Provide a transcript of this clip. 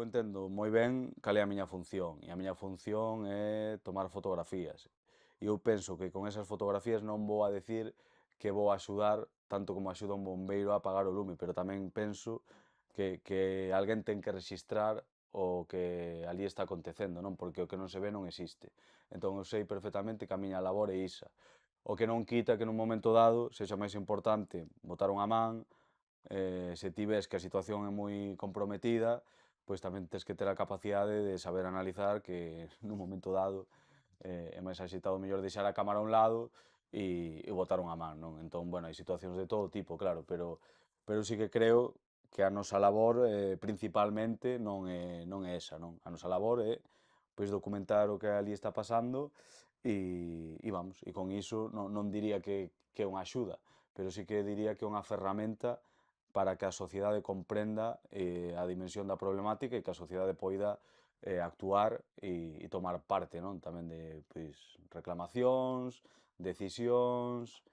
entendo moi ben cal é a miña función, e a miña función é tomar fotografías. E eu penso que con esas fotografías non vou a decir que vou axudar tanto como axuda un bombeiro a apagar o lume, pero tamén penso que alguén ten que rexistrar o que ali está acontecendo, non? Porque o que non se ve non existe. Entón eu sei perfectamente que a miña labor é isa. O que non quita que nun momento dado sexa máis importante botar unha man, se ti ves que a situación é moi comprometida, pois tamén tes que ter a capacidade de saber analizar que nun momento dado é máis axeitado mellor deixar a cámara a un lado e botar unha man, non? Entón, bueno, hai situacións de todo tipo, claro, pero sí que creo que a nosa labor principalmente non é esa, non? A nosa labor é pois documentar o que ali está pasando e vamos, e con iso non diría que é unha axuda, pero sí que diría que é unha ferramenta para que a sociedade comprenda a dimensión da problemática e que a sociedade poida actuar e tomar parte, non? Tamén de pois, reclamacións, decisións